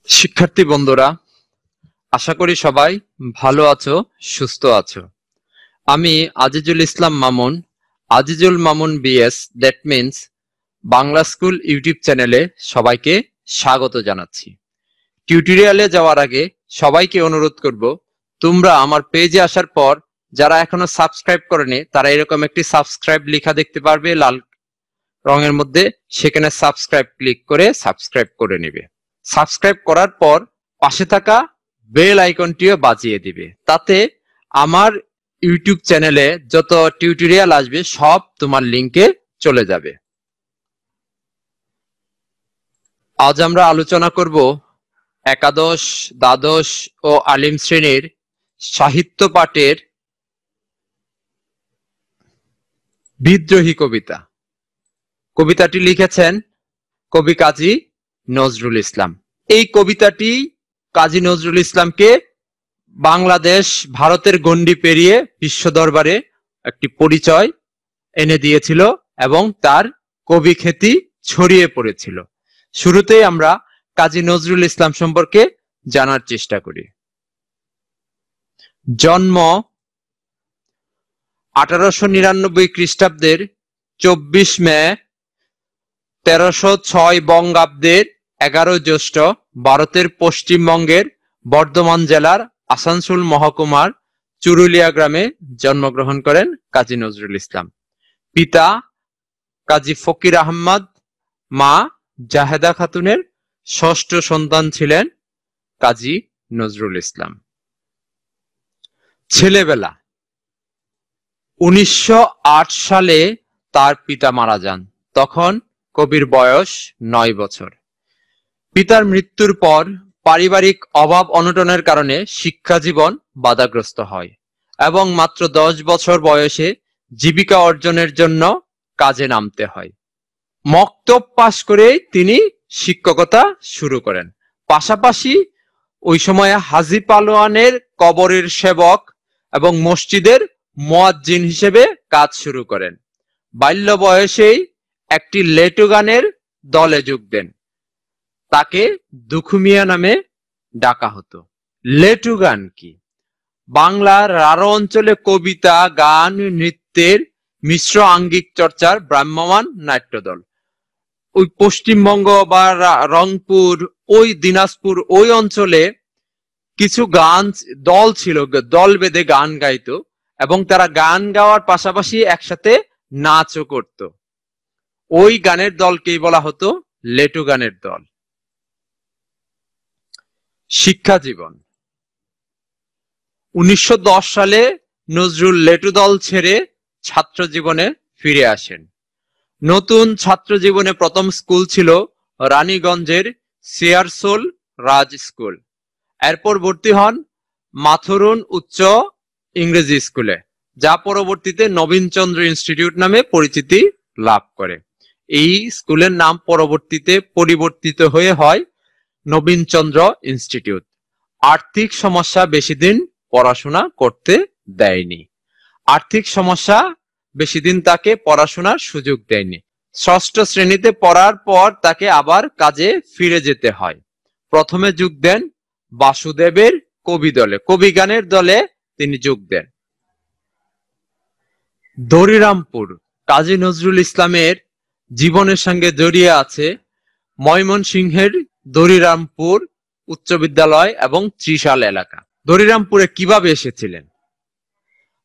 শিক্ষার্থী বন্ধুরা, আশা করি সবাই ভালো আছো, সুস্থ আছো। আমি Azizul Islam Mamun, Azizul Mamun BS, that means Bangla school YouTube চ্যানেলে সবাইকে স্বাগত জানাচ্ছি। টিউটোরিয়ালে যাওয়ার আগে সবাইকে অনুরোধ করব, তোমরা আমার পেজে আসার পর যারা এখনো সাবস্ক্রাইব করেনি তারা এরকম একটি সাবস্ক্রাইব লেখা দেখতে পারবে লাল রঙের মধ্যে, সেখানে সাবস্ক্রাইব ক্লিক করে সাবস্ক্রাইব করে নেবে। সাবস্ক্রাইব করার পর পাশে থাকা বেল আইকনটিও বাজিয়ে দিবে, তাতে আমার ইউটিউব চ্যানেলে যত টিউটোরিয়াল আসবে সব তোমার লিংকে চলে যাবে। আজ আমরা আলোচনা করব একাদশ, দ্বাদশ ও আলিম শ্রেণীর সাহিত্য পাঠের বিদ্রোহী কবিতা। কবিতাটি লিখেছেন কবি কাজী নজরুল ইসলাম। এই কবিতাটি কাজী নজরুল ইসলামকে বাংলাদেশ ভারতের গণ্ডি পেরিয়ে বিশ্ব দরবারে একটি পরিচয় এনে দিয়েছিল এবং তার কবি খ্যাতি ছড়িয়ে পড়েছিল। শুরুতেই আমরা কাজী নজরুল ইসলাম সম্পর্কে জানার চেষ্টা করি। জন্ম 1899 খ্রিস্টাব্দের 24 মে, 1306 বঙ্গাব্দের 11 জ্যৈষ্ঠ ভারতের পশ্চিমবঙ্গের বর্ধমান জেলার আসানসোল মহকুমার চুরুলিয়া গ্রামে জন্মগ্রহণ করেন কাজী নজরুল ইসলাম। পিতা কাজী ফকির আহমদ, মা জাহেদা খাতুনের ষষ্ঠ সন্তান ছিলেন কাজী নজরুল ইসলাম। ছেলেবেলা 1908 সালে তার পিতা মারা যান, তখন কবির বয়স 9 বছর। পিতার মৃত্যুর পর পারিবারিক অভাব অনটনের কারণে শিক্ষা জীবন বাধাগ্রস্ত হয় এবং মাত্র 10 বছর বয়সে জীবিকা অর্জনের জন্য কাজে নামতে হয়। মক্তব পাশ করে তিনি শিক্ষকতা শুরু করেন। পাশাপাশি ওই সময়ে হাজী পালোয়ানের কবরের সেবক এবং মসজিদের মুয়াজ্জিন হিসেবে কাজ শুরু করেন। বাল্য বয়সেই একটি লেটু গানের দলে যোগ দেন। তাকে দুখু মিয়া নামে ডাকা হতো। লেটু গান কি? বাংলার রাঢ় অঞ্চলে কবিতা, গান, নৃত্যের মিশ্র আঙ্গিক চর্চার ভ্রাম্যমাণ নাট্যদল। ওই পশ্চিমবঙ্গ বা রংপুর, ওই দিনাজপুর, ওই অঞ্চলে কিছু গান দল ছিল, দল বেঁধে গান গাইতো এবং তারা গান গাওয়ার পাশাপাশি একসাথে নাচও করত। ওই গানের দলকেই বলা হতো লেটু গানের দল। শিক্ষা জীবন 1910 সালে নজরুল লেটু দল ছেড়ে ছাত্র জীবনে ফিরে আসেন। নতুন ছাত্র জীবনে প্রথম স্কুল ছিল রানীগঞ্জের সিয়ারসোল রাজ স্কুল। এরপর ভর্তি হন মাথুরুন উচ্চ ইংরেজি স্কুলে, যা পরবর্তীতে নবীনচন্দ্র ইনস্টিটিউট নামে পরিচিতি লাভ করে। এই স্কুলের নাম পরবর্তীতে পরিবর্তিত হয়ে হয় নবীনচন্দ্র ইনস্টিটিউট। আর্থিক সমস্যা বেশি দিন পড়াশোনা করতে দেয়নি। আর্থিক সমস্যা বেশি দিন তাকে পড়াশোনার সুযোগ দেয়নি। ষষ্ঠ শ্রেণীতে পড়ার পর তাকে আবার কাজে ফিরে যেতে হয়। প্রথমে যোগ দেন বাসুদেবের কবি দলে, কবি গানের দলে তিনি যোগ দেন। দরিরামপুর কাজী নজরুল ইসলামের জীবনের সঙ্গে জড়িয়ে আছে ময়মনসিংহের দরিরামপুর উচ্চ বিদ্যালয় এবং ত্রিশাল এলাকা। দরিরামপুরে কিভাবে এসেছিলেন?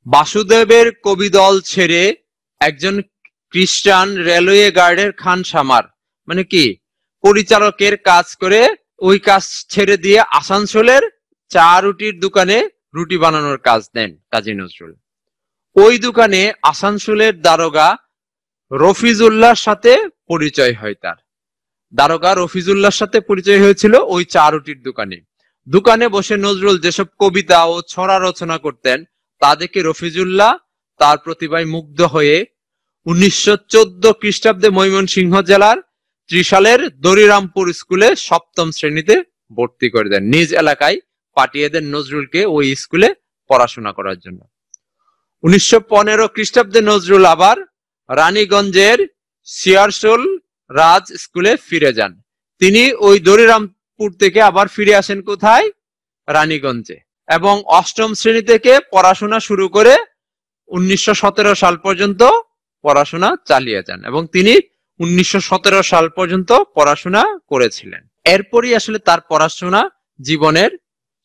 বাসুদেবের কবি দল ছেড়ে একজন খ্রিস্টান রেলওয়ে গার্ডের খান সামার, মানে কি পরিচালকের কাজ করে, ওই কাজ ছেড়ে দিয়ে আসানসোলের চা রুটির দোকানে রুটি বানানোর কাজ নেন কাজী নজরুল। ওই দোকানে আসানসোলের দারোগা রফিজুল্লাহর সাথে পরিচয় হয়। তার দারোগা রফিজুল্লাহর সাথে পরিচয় হয়েছিল ওই চা রুটির দোকানে। দোকানে বসে নজরুল যেসব কবিতা ও ছড়া রচনা করতেন তা দেখে রফিজুল্লাহ তার প্রতিভায় মুগ্ধ হয়ে 1914 খ্রিস্টাব্দে ময়মনসিংহ জেলার ত্রিশালের দরিরামপুর স্কুলে সপ্তম শ্রেণীতে ভর্তি করে দেন। নিজ এলাকায় পাঠিয়ে দেন নজরুলকে ওই স্কুলে পড়াশোনা করার জন্য। 1915 খ্রিস্টাব্দে নজরুল আবার রানীগঞ্জের সিয়ারসোল রাজ স্কুলে ফিরে যান। তিনি ওই দরিরামপুর যাদবপুর থেকে আবার ফিরে আসেন কোথায়? রানীগঞ্জে। এবং অষ্টম শ্রেণী থেকে পড়াশোনা শুরু করে 1917 সাল পর্যন্ত পড়াশোনা চালিয়ে যান এবং তিনি 1917 সাল পর্যন্ত পড়াশোনা করেছিলেন। এরপরই আসলে তার পড়াশোনা জীবনের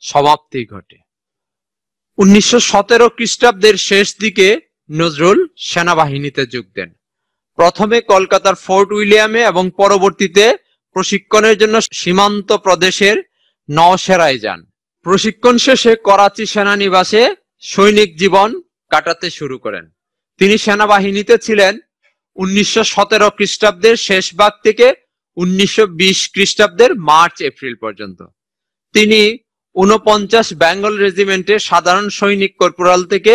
সমাপ্তি ঘটে। 1917 খ্রিস্টাব্দের শেষ দিকে নজরুল সেনাবাহিনীতে যোগ দেন। প্রথমে কলকাতার ফোর্ট উইলিয়ামে এবং পরবর্তীতে প্রশিক্ষণের জন্য সীমান্ত প্রদেশের নওশেরায় যান। প্রশিক্ষণ শেষে করাচি সেনানিবাসে সৈনিক জীবন কাটাতে শুরু করেন। তিনি সেনাবাহিনীতে ছিলেন 1917 খ্রিস্টাব্দের শেষ ভাগ থেকে 1920 খ্রিস্টাব্দের মার্চ এপ্রিল পর্যন্ত। তিনি 49 বেঙ্গল রেজিমেন্টের সাধারণ সৈনিক কর্পোরাল থেকে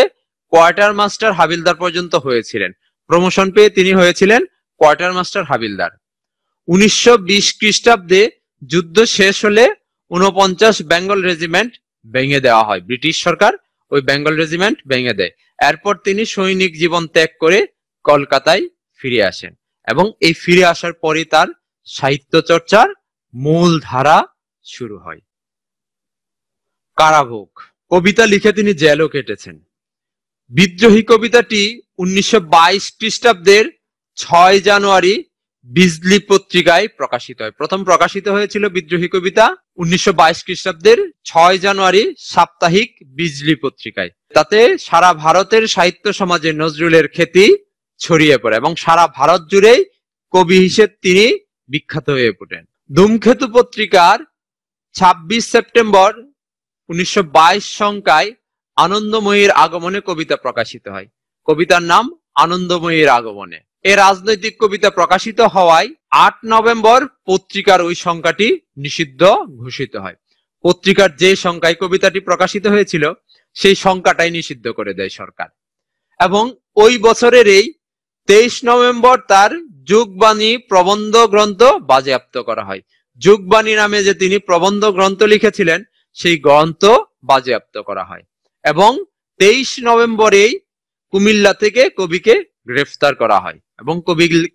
কোয়ার্টার মাস্টার হাবিলদার পর্যন্ত হয়েছিলেন। প্রমোশন পেয়ে তিনি হয়েছিলেন কোয়ার্টার মাস্টার হাবিলদার। 1920 খ্রিস্টাব্দে যুদ্ধ শেষ হলে 49 বেঙ্গল রেজিমেন্ট ভেঙে দেওয়া হয়। ব্রিটিশ সরকার ওই বেঙ্গল রেজিমেন্ট ভেঙে দেয়। এরপর তিনি সৈনিক জীবন ত্যাগ করে কলকাতায় ফিরে আসেন এবং এই ফিরে আসার পরই তার সাহিত্য চর্চার মূল ধারা শুরু হয়। কারাভোগ কবিতা লিখে তিনি জেলও কেটেছেন। বিদ্রোহী কবিতাটি 1922 খ্রিস্টাব্দের 6 জানুয়ারি বিজলি পত্রিকায় প্রকাশিত হয়। প্রথম প্রকাশিত হয়েছিল বিদ্রোহী কবিতা 1922 খ্রিস্টাব্দের 6 জানুয়ারি সাপ্তাহিক বিজলি পত্রিকায়। তাতে সারা ভারতের সাহিত্য সমাজে নজরুলের খ্যাতি ছড়িয়ে পড়ে এবং সারা ভারত জুড়েই কবি হিসেবে তিনি বিখ্যাত হয়ে ওঠেন। ধূমকেতু পত্রিকার 26 সেপ্টেম্বর 1922 সংখ্যায় আনন্দময়ীর আগমনে কবিতা প্রকাশিত হয়। কবিতার নাম আনন্দময়ীর আগমনে। এ রাজনৈতিক কবিতা প্রকাশিত হওয়ায় 8 নভেম্বর পত্রিকার ওই সংখ্যাটি নিষিদ্ধ ঘোষিত হয়। পত্রিকার যে সংখ্যায় কবিতাটি প্রকাশিত হয়েছিল সেই সংখ্যাটাই নিষিদ্ধ করে দেয় সরকার। এবং ওই বছরের এই 23 নভেম্বর তার যুগবাণী প্রবন্ধ গ্রন্থ বাজেয়াপ্ত করা হয়। যুগবাণী নামে যে তিনি প্রবন্ধ গ্রন্থ লিখেছিলেন সেই গ্রন্থ বাজেয়াপ্ত করা হয় এবং 23 নভেম্বরেই কুমিল্লা থেকে কবিকে গ্রেফতার করা হয় এবং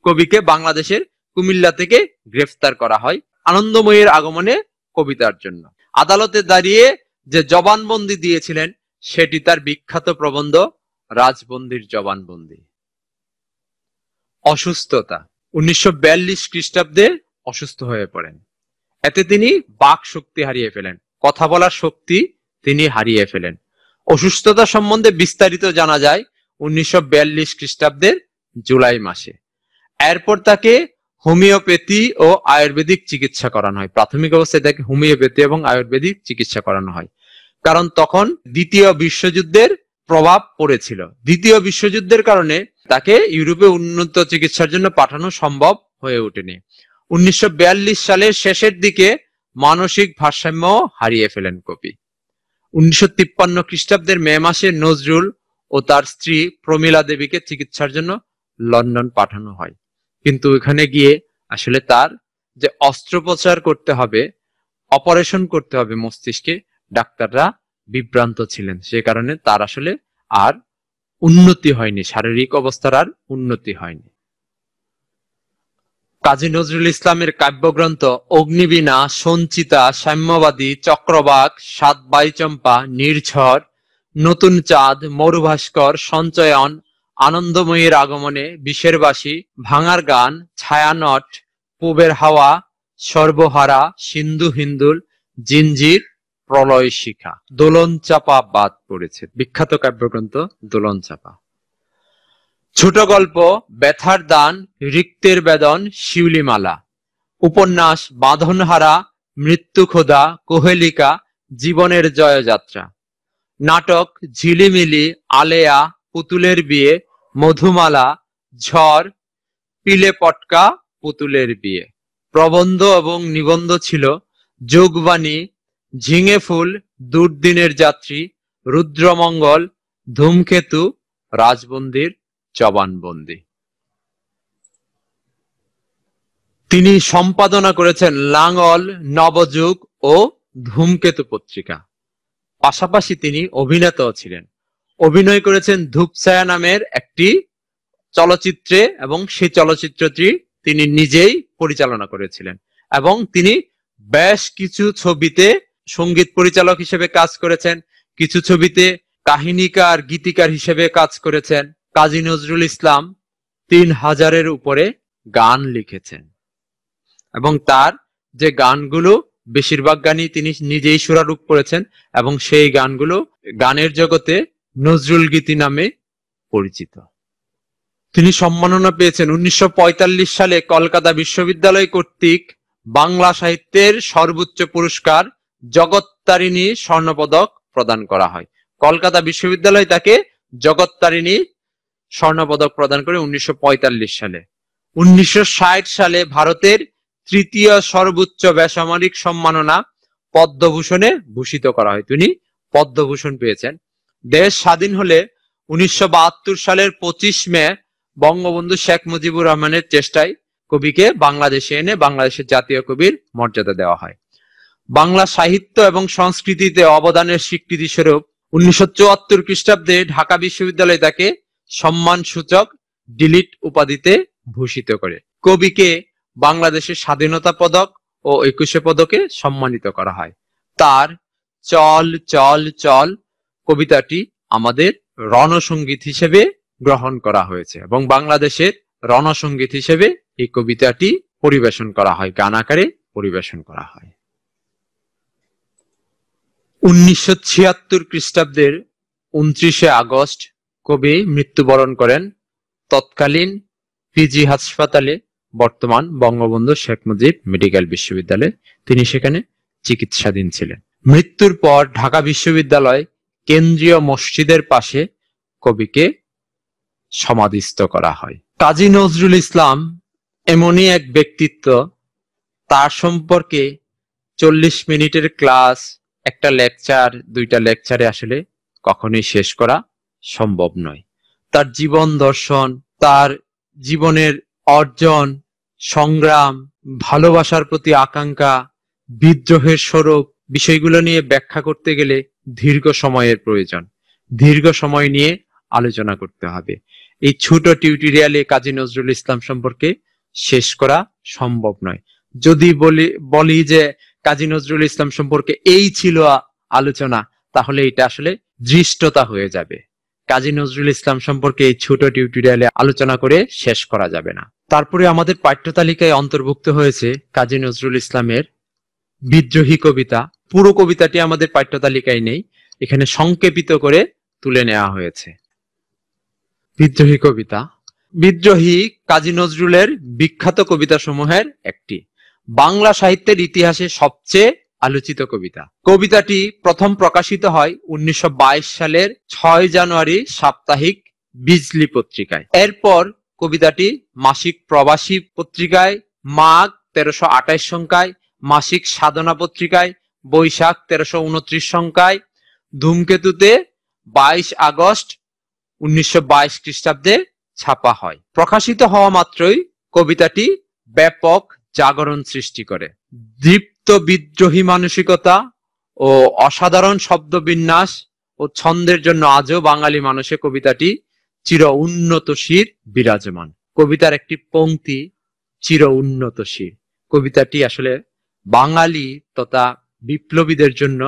কবিকে বাংলাদেশের কুমিল্লা থেকে গ্রেফতার করা হয় আনন্দময়ীর আগমনে কবিতার জন্য। আদালতে দাঁড়িয়ে যে জবানবন্দি দিয়েছিলেন সেটি তার বিখ্যাত প্রবন্ধ রাজবন্দির জবানবন্দি। অসুস্থতা 1942 খ্রিস্টাব্দে অসুস্থ হয়ে পড়েন। এতে তিনি বাক শক্তি হারিয়ে ফেলেন, কথা বলার শক্তি তিনি হারিয়ে ফেলেন। অসুস্থতা সম্বন্ধে বিস্তারিত জানা যায় 1942 খ্রিস্টাব্দের জুলাই মাসে। এরপর তাকে হোমিওপ্যাথি ও আয়ুর্বেদিক চিকিৎসা করানো হয়। প্রাথমিক অবস্থায় তাকে হোমিওপ্যাথি এবং আয়ুর্বেদিক চিকিৎসা করানো হয়, কারণ তখন দ্বিতীয় বিশ্বযুদ্ধের প্রভাব পড়েছিল। দ্বিতীয় বিশ্বযুদ্ধের কারণে তাকে ইউরোপে উন্নত চিকিৎসার জন্য পাঠানো সম্ভব হয়ে ওঠেনি। 1942 সালের শেষের দিকে মানসিক ভারসাম্য হারিয়ে ফেলেন কবি। 1953 খ্রিস্টাব্দের মে মাসে নজরুল ও তার স্ত্রী প্রমীলা দেবীকে চিকিৎসার জন্য লন্ডন পাঠানো হয়, কিন্তু ওখানে গিয়ে আসলে তার যে অস্ত্রোপচার করতে হবে, অপারেশন করতে হবে মস্তিষ্কে, ডাক্তাররা বিভ্রান্ত ছিলেন। সে কারণে তার আসলে আর উন্নতি হয়নি, শারীরিক অবস্থার আর উন্নতি হয়নি। কাজী নজরুল ইসলামের কাব্যগ্রন্থ অগ্নিবীণা, সঞ্চিতা, সাম্যবাদী, চক্রবাক, সাত বাইচম্পা, নির্ঝর, নতুন চাঁদ, মরুভাস্কর, সঞ্চয়ন, আনন্দময়ীর আগমনে, বিষের বাসি, ভাঙার গান, ছায়ানট, পূবের হাওয়া, সর্বহারা, সিন্ধু হিন্দুল, জিঞ্জির, প্রলয় শিখা, দোলন চাপা বাদ পড়েছে। বিখ্যাত কাব্যগ্রন্থ দোলন চাপা। ছোট গল্প ব্যথার দান, রিক্তের বেদন, শিউলিমালা। উপন্যাস বাঁধনহারা, মৃত্যু খোদা, কোহেলিকা, জীবনের জয়যাত্রা। নাটক ঝিলিমিলি, আলেয়া, পুতুলের বিয়ে, মধুমালা, ঝড়, পিলে পটকা, পুতুলের বিয়ে। প্রবন্ধ এবং নিবন্ধ ছিল যোগবাণী, ঝিঙে ফুল, দুর্দিনের যাত্রী, রুদ্রমঙ্গল, ধূমকেতু, রাজবন্দির জবানবন্দি। তিনি সম্পাদনা করেছেন লাঙ্গল, নবযুগ ও ধূমকেতু পত্রিকা। পাশাপাশি তিনি অভিনেতাও ছিলেন। অভিনয় করেছেন ধূপছায়া নামের একটি চলচ্চিত্রে এবং সেই চলচ্চিত্রটি তিনি নিজেই পরিচালনা করেছিলেন এবং তিনি বেশ কিছু ছবিতে সঙ্গীত পরিচালক হিসেবে কাজ করেছেন, কিছু ছবিতে কাহিনীকার গীতিকার হিসেবে কাজ করেছেন। কাজী নজরুল ইসলাম 3000-এর উপরে গান লিখেছেন এবং তার যে গানগুলো বেশিরভাগ গানই তিনি নিজেই সুরারোপ করেছেন এবং সেই গানগুলো গানের জগতে নজরুল গীতি নামে পরিচিত। তিনি সম্মাননা পেয়েছেন 1945 সালে কলকাতা বিশ্ববিদ্যালয় কর্তৃক বাংলা সাহিত্যের সর্বোচ্চ পুরস্কার জগত্তারিণী স্বর্ণপদক প্রদান করা হয়। কলকাতা বিশ্ববিদ্যালয় তাকে জগত্তারিণী স্বর্ণপদক প্রদান করে 1945 সালে। 1960 সালে ভারতের তৃতীয় সর্বোচ্চ বেসামরিক সম্মাননা পদ্মভূষণে ভূষিত করা হয়। তিনি পদ্মভূষণ পেয়েছেন। দেশ স্বাধীন হলে 1972 সালের 25 মে বঙ্গবন্ধু শেখ মুজিবুর রহমানের চেষ্টায় কবিকে বাংলাদেশে এনে বাংলাদেশের জাতীয় কবির মর্যাদা দেওয়া হয়। বাংলা সাহিত্য এবং সংস্কৃতিতে অবদানের স্বীকৃতি স্বরূপ 1974 খ্রিস্টাব্দে ঢাকা বিশ্ববিদ্যালয় তাকে সম্মানসূচক ডিলিট উপাধিতে ভূষিত করে। কবিকে বাংলাদেশের স্বাধীনতা পদক ও 21 পদকে সম্মানিত করা হয়। তার চল চল চল কবিতাটি আমাদের রণসঙ্গীত হিসেবে গ্রহণ করা হয়েছে এবং বাংলাদেশের রণসঙ্গীত হিসেবে এই কবিতাটি পরিবেশন করা হয়, গান আকারে পরিবেশন করা হয়। 1976 খ্রিস্টাব্দের 29 আগস্ট কবি মৃত্যুবরণ করেন তৎকালীন পিজি হাসপাতালে, বর্তমান বঙ্গবন্ধু শেখ মুজিব মেডিকেল বিশ্ববিদ্যালয়ে। তিনি সেখানে চিকিৎসাধীন ছিলেন। মৃত্যুর পর ঢাকা বিশ্ববিদ্যালয় কেন্দ্রীয় মসজিদের পাশে কবিকে সমাধিস্থ করা হয়। কাজী নজরুল ইসলাম এমনই এক ব্যক্তিত্ব, তার সম্পর্কে 40 মিনিটের ক্লাস, একটা লেকচার, 2টা লেকচারে আসলে কখনোই শেষ করা সম্ভব নয়। তার জীবন দর্শন, তার জীবনের অর্জন, সংগ্রাম, ভালোবাসার প্রতি আকাঙ্ক্ষা, বিদ্রোহের স্বরূপ, বিষয়গুলো নিয়ে ব্যাখ্যা করতে গেলে দীর্ঘ সময়ের প্রয়োজন। দীর্ঘ সময় নিয়ে আলোচনা করতে হবে। এই ছোট টিউটোরিয়ালে কাজী নজরুল ইসলাম সম্পর্কে শেষ করা সম্ভব নয়। যদি বলি যে কাজী নজরুল ইসলাম সম্পর্কে এই ছিল আলোচনা, তাহলে এটা আসলে দৃষ্টতা হয়ে যাবে। কাজী নজরুল ইসলাম সম্পর্কে এই ছোট টিউটোরিয়ালে আলোচনা করে শেষ করা যাবে না। তারপরে আমাদের পাঠ্য তালিকায় অন্তর্ভুক্ত হয়েছে কাজী নজরুল ইসলামের বিদ্রোহী কবিতা। পুরো কবিতাটি আমাদের পাঠ্য তালিকায় নেই, এখানে সংক্ষেপিত করে তুলে নেওয়া হয়েছে। বিদ্রোহী কবিতা। বিদ্রোহী কাজী নজরুলের বিখ্যাত কবিতা সমূহের একটি, বাংলা সাহিত্যের ইতিহাসে সবচেয়ে আলোচিত কবিতা। কবিতাটি প্রথম প্রকাশিত হয় 1922 সালের 6 জানুয়ারি সাপ্তাহিক বিজলি পত্রিকায়। এরপর কবিতাটি মাসিক প্রবাসী পত্রিকায়, মাঘ 1328 সংখ্যায়, মাসিক সাধনা পত্রিকায়, বৈশাখ 1329 সংখ্যায়, ধূমকেতুতে 22 আগস্ট 1922 খ্রিস্টাব্দে ছাপা হয়। প্রকাশিত হওয়া মাত্রই কবিতাটি ব্যাপক জাগরণ সৃষ্টি করে। দীপ্ত বিদ্রোহী মানসিকতা ও অসাধারণ শব্দবিন্যাস ও ছন্দের জন্য আজও বাঙালি মানুষে কবিতাটি চির উন্নত শির বিরাজমান। কবিতার একটি পংক্তি চির উন্নত শির। কবিতাটি আসলে বাঙালি তথা বিপ্লবীদের জন্য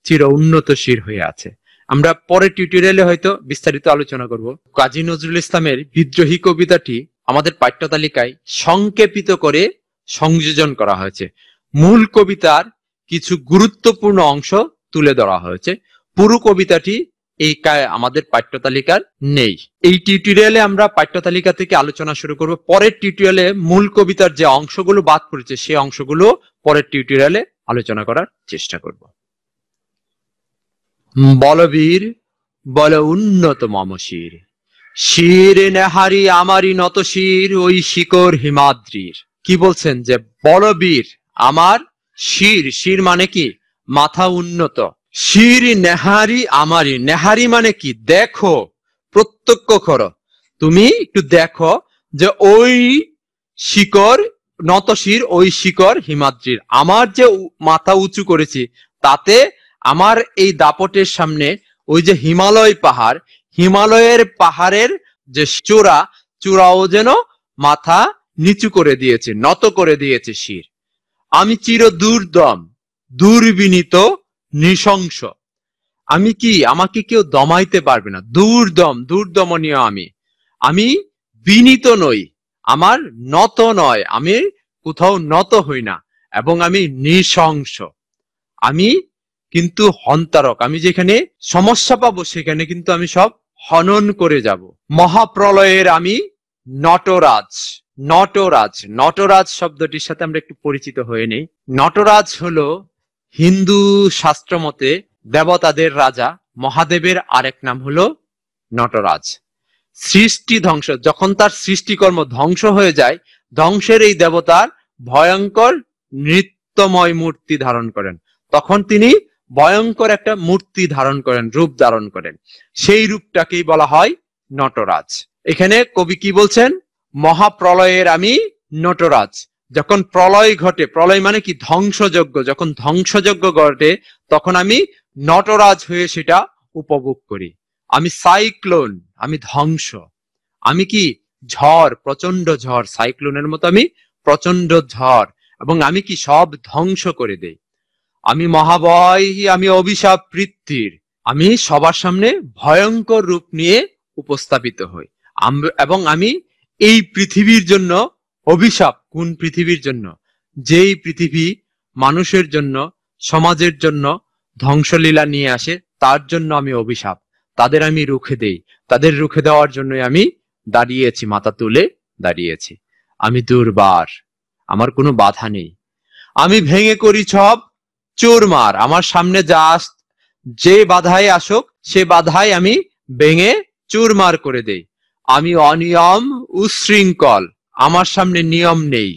চির উন্নত শির হয়ে আছে। আমরা পরের টিউটোরিয়ালে হয়তো বিস্তারিত আলোচনা করব। কাজী নজরুল ইসলামের বিদ্রোহী কবিতাটি আমাদের পাঠ্য তালিকায় সংক্ষেপিত করে সংযোজন করা হয়েছে। মূল কবিতার কিছু গুরুত্বপূর্ণ অংশ তুলে ধরা হয়েছে। পুরো কবিতাটি এই আমাদের পাঠ্য তালিকার নেই। এই টিউটোরিয়ালে আমরা পাঠ্য তালিকা থেকে আলোচনা শুরু করব। পরের টিউটোরিয়ালে মূল কবিতার যে অংশগুলো বাদ পড়েছে সেই অংশগুলো পরের টিউটোরিয়ালে আলোচনা করার চেষ্টা করব। বলবীর বল উন্নত মম শির, শির নেহারি আমারি নত শির, ওই শিকর হিমাদ্রির। কি বলছেন যে বলবীর আমার শির, শির মানে কি মাথা উন্নত, শির নেহারি আমারি, নেহারি মানে কি দেখো, প্রত্যক্ষ করো, তুমি একটু দেখো যে ওই শিকর নত শির, ওই শিকর হিমাদ্রির। আমার যে মাথা উঁচু করেছি তাতে আমার এই দাপটের সামনে ওই যে হিমালয় পাহাড়, হিমালয়ের পাহাড়ের যে চূড়াও যেন মাথা নিচু করে দিয়েছে, নত করে দিয়েছে শির। আমি চির দুর্দম, দুর্বিনীত, নৃশংস। আমি কি, আমাকে কেউ দমাইতে পারবে না। দুর্দম, দুর্দমনীয় আমি। আমি বিনীত নই, আমার নত নয়, আমি কোথাও নত হই না, এবং আমি নৃশংস। আমি কিন্তু হন্তারক, আমি যেখানে সমস্যা পাবো সেখানে কিন্তু আমি সব হনন করে যাব। মহাপ্রলয়ের আমি নটরাজ। নটরাজ, নটরাজ শব্দটির সাথে আমরা একটু পরিচিত হয়ে নেই। নটরাজ হলো হিন্দু শাস্ত্র মতে দেবতাদের রাজা, মহাদেবের আরেক নাম হলো নটরাজ। সৃষ্টি ধ্বংস, যখন তার সৃষ্টিকর্ম ধ্বংস হয়ে যায়, ধ্বংসের এই দেবতার ভয়ঙ্কর নৃত্যময় মূর্তি ধারণ করেন। তখন তিনি ভয়ঙ্কর একটা মূর্তি ধারণ করেন, রূপ ধারণ করেন। সেই রূপটাকেই বলা হয় নটরাজ। এখানে কবি কি বলছেন? মহাপ্রলয়ের আমি নটরাজ। যখন প্রলয় ঘটে, প্রলয় মানে কি? ধ্বংসযজ্ঞ। যখন ধ্বংসযজ্ঞ ঘটে তখন আমি নটরাজ হয়ে সেটা উপভোগ করি। আমি সাইক্লোন, আমি ধ্বংস। আমি কি? ঝড়, প্রচন্ড ঝড়, সাইক্লোনের মতো আমি প্রচন্ড ঝড়, এবং আমি কি? সব ধ্বংস করে দেই। আমি মহাভয়, আমি অভিশাপ পৃথ্বীর। আমি সবার সামনে ভয়ঙ্কর রূপ নিয়ে উপস্থাপিত হই, এবং আমি এই পৃথিবীর জন্য অভিশাপ। কোন পৃথিবীর জন্য? যেই পৃথিবী মানুষের জন্য, সমাজের জন্য ধ্বংসলীলা নিয়ে আসে, তার জন্য আমি অভিশাপ। তাদের আমি রুখে দেই, তাদের রুখে দেওয়ার জন্য আমি দাঁড়িয়েছি, মাথা তুলে দাঁড়িয়েছি। আমি দুর্বার, আমার কোনো বাধা নেই। আমি ভেঙে করি সব চুরমার। আমার সামনে যে বাধায় আসুক, সে বাধায় আমি ভেঙে চুরমার করে দেই। আমি অনিয়ম, উশৃঙ্খল, আমার সামনে নিয়ম নেই,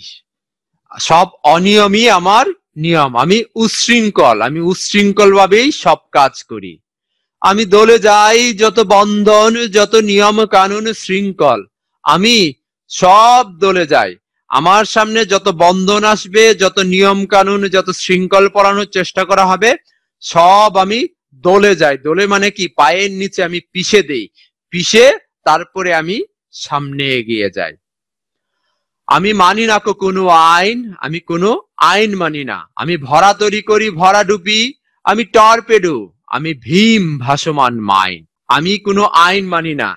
সব অনিয়মই আমার নিয়ম। আমি উশৃঙ্খল, আমি উশৃঙ্খল ভাবেই সব কাজ করি। আমি দলে যাই যত বন্ধন, যত নিয়ম কানুন শৃঙ্খল, আমি সব দলে যাই। আমার সামনে যত বন্ধন আসবে, যত নিয়ম কানুন, যত শৃঙ্খল পড়ানোর চেষ্টা করা হবে, সব আমি দলে যাই। দলে মানে কি? পায়ের নিচে আমি পিষে দেই, পিষে তারপরে আমি সামনে এগিয়ে যাই। আমি মানি না কোনো আইন, আমি কোনো আইন মানি না। আমি ভরা তরি করি, ভরা ডুবি, আমি টর্পেডো, আমি ভীম ভাসমান মাইন। আমি কোনো আইন মানি না,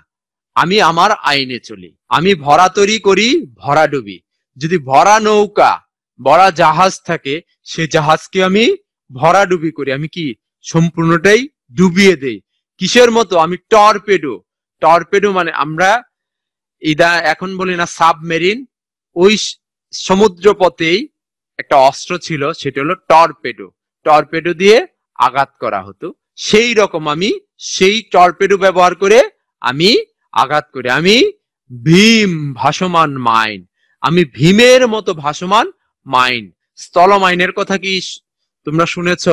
আমি আমার আইনে চলি। আমি ভরা তরি করি, ভরা ডুবি। যদি ভরা নৌকা, ভরা জাহাজ থাকে, সে জাহাজকে আমি ভরা ডুবি করি। আমি কি? সম্পূর্ণটাই ডুবিয়ে দেই। কিসের মতো? আমি টর্পেডো। টর্পেডো মানে আমরা এখন বলি না সাবমেরিন, ওই সমুদ্র পথেই একটা অস্ত্র ছিল, সেটা হলো টর্পেডো। টর্পেডো দিয়ে আঘাত করা হতো। সেই রকম আমি সেই টর্পেডো ব্যবহার করে আমি আঘাত করি। আমি ভীম ভাসমান মাইন, আমি ভীমের মতো ভাসমান মাইন। স্থল মাইনের কথা কি তোমরা শুনেছ?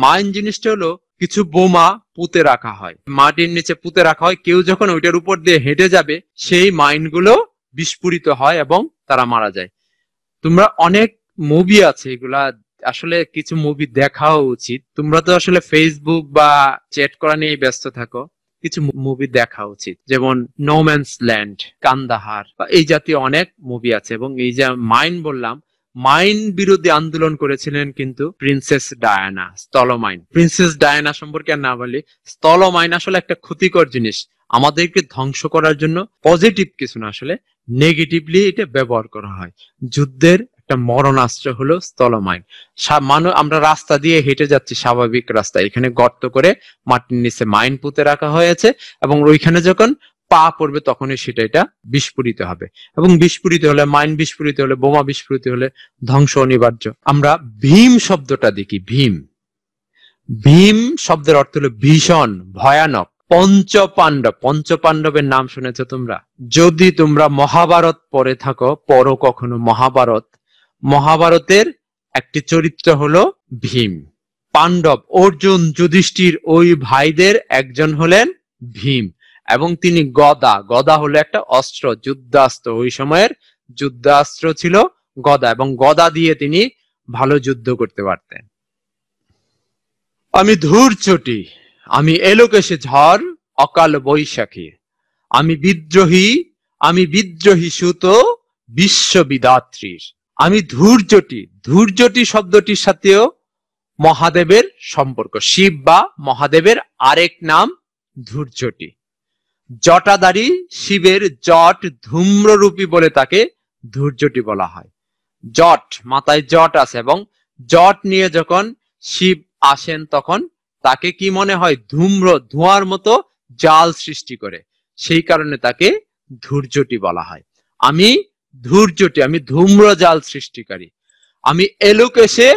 মাইন জিনিসটা হলো কিছু বোমা পুঁতে রাখা হয়, মাটির নিচে পুঁতে রাখা হয়। কেউ যখন ওইটার উপর দিয়ে হেঁটে যাবে, সেই মাইনগুলো বিস্ফোরিত হয় এবং তারা মারা যায়। তোমরা অনেক মুভি আছে, এগুলা আসলে কিছু মুভি দেখাও উচিত। তোমরা তো আসলে ফেসবুক বা চ্যাট করা নিয়ে ব্যস্ত থাকো, কিছু মুভি দেখা উচিত, যেমন নো ম্যানস ল্যান্ড, কান্দাহার, এই জাতীয় অনেক মুভি আছে। এবং এই যে মাইন বললাম, মাইন বিরোধী আন্দোলন করেছিলেন কিন্তু প্রিন্সেস ডায়ানা, স্থলমাইন। প্রিন্সেস ডায়ানা সম্পর্কে আর না বলি, স্থলমাইন আসলে একটা ক্ষতিকর জিনিস, আমাদেরকে ধ্বংস করার জন্য। পজিটিভ কিছু না, আসলে নেগেটিভলি এটা ব্যবহার করা হয়। যুদ্ধের একটা মরণাস্ত্র হলো স্থলমাইন। আমরা রাস্তা দিয়ে হেঁটে যাচ্ছি, স্বাভাবিক রাস্তা, এখানে গর্ত করে মাটির নিচে মাইন পুঁতে রাখা হয়েছে, এবং ওইখানে যখন পা পড়বে তখনই এটা বিস্ফোরিত হবে। এবং বিস্ফোরিত হলে, মাইন বিস্ফোরিত হলে, বোমা বিস্ফোরিত হলে ধ্বংস অনিবার্য। আমরা ভীম শব্দটা দেখি, ভীম। ভীম শব্দের অর্থ হলো ভীষণ, ভয়ানক। পঞ্চপাণ্ডব, পঞ্চপাণ্ডবের নাম শুনেছ তোমরা? যদি তোমরা মহাভারত পড়ে থাকো, পড়ো কখনো মহাভারত, মহাভারতের একটি চরিত্র হলো ভীম। পাণ্ডব, অর্জুন, যুধিষ্ঠির, ওই ভাইদের একজন হলেন ভীম। এবং তিনি গদা, গদা হলো একটা অস্ত্র, যুদ্ধাস্ত্র। ওই সময়ের যুদ্ধাস্ত্র ছিল গদা, এবং গদা দিয়ে তিনি ভালো যুদ্ধ করতে পারতেন। আমি ধূর্চটি, আমি এলোকেশে ঝড়, অকাল বৈশাখী। আমি বিদ্রোহী, আমি বিদ্রোহী সুত বিশ্ববিধাত্রীর। আমি ধূর্যটি, ধূর্যটি শব্দটির সাথেও মহাদেবের সম্পর্ক। শিব বা মহাদেবের আরেক নাম ধূর্যটি। জটাধারী শিবের জট ধূম্ররূপী বলে তাকে ধূর্যটি বলা হয়। জট, মাথায় জট আছে, এবং জট নিয়ে যখন শিব আসেন তখন তাকে কি মনে হয়? ধূম্র, ধোঁয়ার মতো জাল সৃষ্টি করে, সেই কারণে তাকে ধূর্যটি বলা হয়। আমি ধূর্যটি, আমি ধূম্র জাল সৃষ্টিকারী। আমি এলোকেশে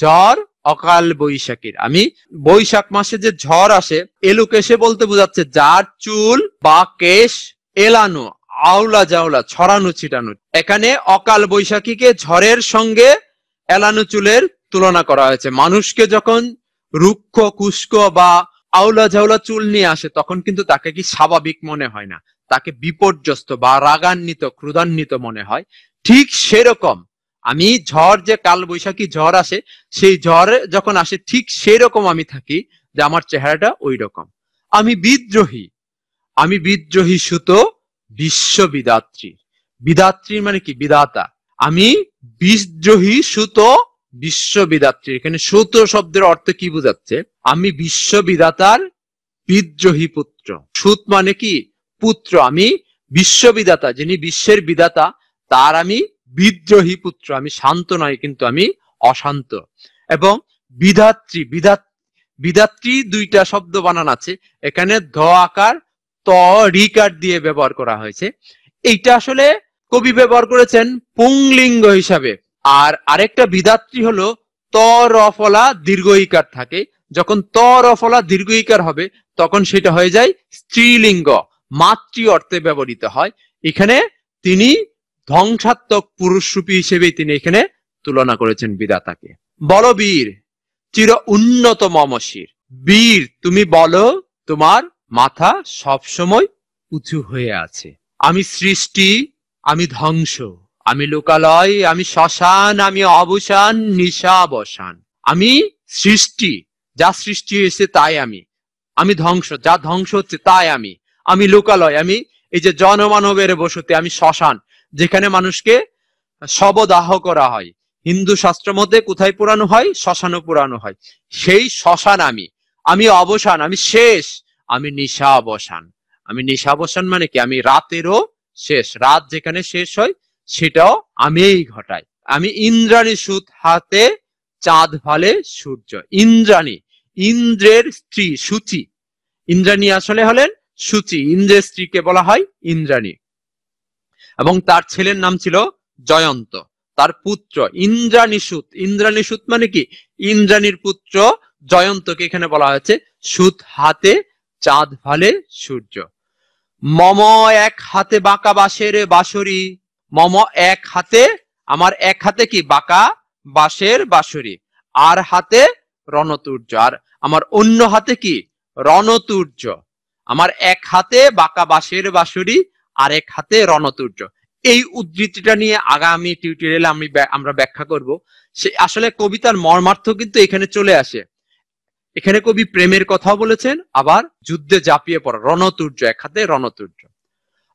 ঝড় অকাল বৈশাখীর। আমি বৈশাখ মাসে যে ঝড় আসে, এলোকেশে বলতে বোঝাচ্ছে যার চুল বা কেশ এলানো, আওলা জাওলা, ছড়ানো ছিটানো। এখানে অকাল বৈশাখীকে ঝড়ের সঙ্গে এলানো চুলের তুলনা করা হয়েছে। মানুষকে যখন রুক্ষ, কুষ্ক বা আওলা ঝাওলা চুল নিয়ে আসে তখন কিন্তু তাকে কি স্বাভাবিক মনে হয় না, তাকে বিপর্যস্ত বা রাগান্বিত, ক্রোধান্বিত মনে হয়। ঠিক সেরকম আমি ঝড়, যে কাল বৈশাখী ঝড় আসে, সেই ঝড় যখন আসে ঠিক সেই রকম আমি থাকি, যে আমার চেহারাটা ওই রকম। আমি বিদ্রোহী, আমি বিদ্রোহী সুত বিশ্ববিদাত্রী। বিদাত্রী মানে কি? বিধাতা। আমি বিদ্রোহী সুত বিশ্ববিদাত্রী। এখানে সুত শব্দের অর্থ কি বোঝাচ্ছে? আমি বিশ্ববিদাতার বিদ্রোহী পুত্র। সুত মানে কি? পুত্র। আমি বিশ্ববিদাতা, যিনি বিশ্বের বিধাতা, তার আমি বিদ্রোহী পুত্র। আমি শান্ত নয়, কিন্তু আমি অশান্ত। এবং বিধাত্রী, বিধাত্রী দুইটা শব্দ বানান আছে, এখানে ধ আকার, ত রিকার দিয়ে ব্যবহার করা হয়েছে। এইটা আসলে কবি ব্যবহার করেছেন পুংলিঙ্গ হিসাবে। আর আরেকটা বিধাত্রী হলো ত রফলা দীর্ঘ ইকার থাকে, যখন ত রফলা দীর্ঘ ইকার হবে তখন সেটা হয়ে যায় স্ত্রীলিঙ্গ, মাতৃ অর্থে ব্যবহৃত হয়। এখানে তিনি ধ্বংসাত্মক পুরুষরূপী হিসেবে তিনি এখানে তুলনা করেছেন বিধাতাকে। বলবীর, চির উন্নত মমশির। বীর, তুমি বলো, তোমার মাথা সবসময় উঁচু হয়ে আছে। আমি সৃষ্টি, আমি ধ্বংস, আমি লোকালয়, আমি শ্মশান, আমি অবসান, নিশাবসান। আমি সৃষ্টি, যা সৃষ্টি হয়েছে তাই আমি। আমি ধ্বংস, যা ধ্বংস হচ্ছে তাই আমি। আমি লোকালয়, আমি এই যে জনমানবের বসতি। আমি শ্মশান, যেখানে মানুষকে শবদাহ করা হয়। হিন্দু শাস্ত্র মধ্যে কোথায় পুরানো হয়? শ্মশানে পুরানো হয়। সেই শ্মশান আমি। আমি অবসান, আমি শেষ, আমি নিশাবসান। আমি নিশাবসান মানে কি? আমি রাতেরও শেষ। রাত যেখানে শেষ হয় সেটাও আমিই ঘটাই। আমি ইন্দ্রাণী সুত, হাতে চাঁদ ভালে সূর্য। ইন্দ্রাণী, ইন্দ্রের স্ত্রী সূচি। ইন্দ্রাণী আসলে হলেন সূচি। ইন্দ্রের স্ত্রীকে বলা হয় ইন্দ্রাণী। এবং তার ছেলের নাম ছিল জয়ন্ত। তার পুত্র ইন্দ্রাণীসুত। ইন্দ্রাণীসুত মানে কি? ইন্দ্রাণীর পুত্র জয়ন্তকে এখানে বলা হয়েছে সুত, হাতে চাঁদ ভালে সূর্য। মম এক হাতে বাঁকা বাঁশের বাঁশরি। মম এক হাতে, আমার এক হাতে কি? বাঁকা বাঁশের বাঁশরি, আর হাতে রণতুর্য। আর আমার অন্য হাতে কি? রণতুর্য। আমার এক হাতে বাঁকা বাঁশের বাঁশরি, আর এক হাতে রণতুর্য। এই উদ্ধৃতিটা নিয়ে আগামী টিউটোরিয়ালে আমরা ব্যাখ্যা করব। সে আসলে কবিতার মর্মার্থ কিন্তু এখানে চলে আসে। এখানে কবি প্রেমের কথাও বলেছেন, আবার যুদ্ধে ঝাঁপিয়ে পড়া, রণতুর্য, এক হাতে রণতুর্য।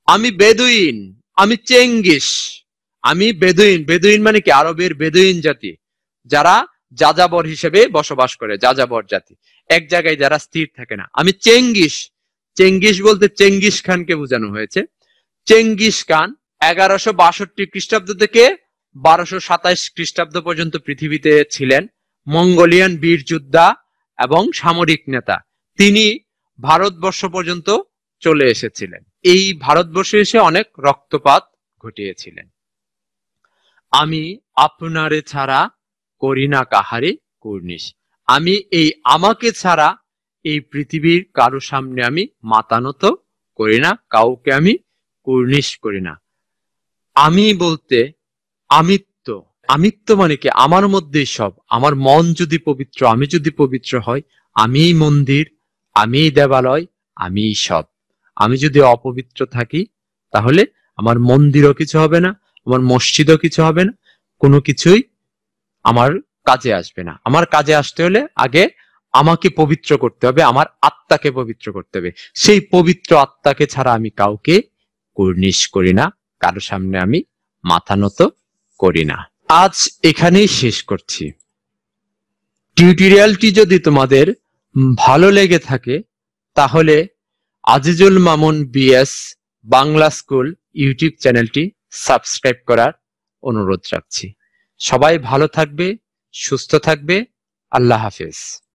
আমি বেদুইন, আমি চেঙ্গিস। আমি বেদুইন, বেদুইন মানে কি? আরবের বেদুইন জাতি, যারা যাযাবর হিসেবে বসবাস করে, যাযাবর জাতি, এক জায়গায় যারা স্থির থাকে না। আমি চেঙ্গিস। চেঙ্গিস বলতে চেঙ্গিস খানকে বোঝানো হয়েছে। চেঙ্গিস খান 1162 খ্রিস্টাব্দ থেকে 1227 খ্রিস্টাব্দ পর্যন্ত পৃথিবীতে ছিলেন। মঙ্গোলিয়ান বীর যোদ্ধা এবং সামরিক নেতা। তিনি ভারতবর্ষ পর্যন্ত চলে এসেছিলেন। এই ভারতবর্ষে এসে অনেক রক্তপাত ঘটিয়েছিলেন। আমি আপনারে ছাড়া করি না কাহারে কুর্নিশ। আমি এই আমাকে ছাড়া এই পৃথিবীর কারো সামনে আমি মাথা নত করি না, কাউকে আমি কুর্নিশ করি না। আমি বলতে আমিত্ব। আমিত্ব মানে কি? আমার মধ্যেই সব। আমার মন যদি পবিত্র, আমি যদি পবিত্র হয়, আমিই মন্দির, আমিই দেবালয়, আমিই সব। আমি যদি অপবিত্র থাকি তাহলে আমার মন্দিরও কিছু হবে না, আমার মসজিদও কিছু হবে না, কোনো কিছুই আমার কাজে আসবে না। আমার কাজে আসতে হলে আগে আমাকে পবিত্র করতে হবে, আমার আত্মাকে পবিত্র করতে হবে। সেই পবিত্র আত্মাকে ছাড়া আমি কাউকে কুর্নিশ করি না, কারো সামনে আমি মাথা নত করি না। আজ এখানেই শেষ করছি। টিউটোরিয়ালটি যদি তোমাদের ভালো লেগে থাকে তাহলে Azizul Mamun BS Bangla school YouTube চ্যানেলটি সাবস্ক্রাইব করার অনুরোধ রাখছি। সবাই ভালো থাকবে, সুস্থ থাকবে। আল্লাহ হাফেজ।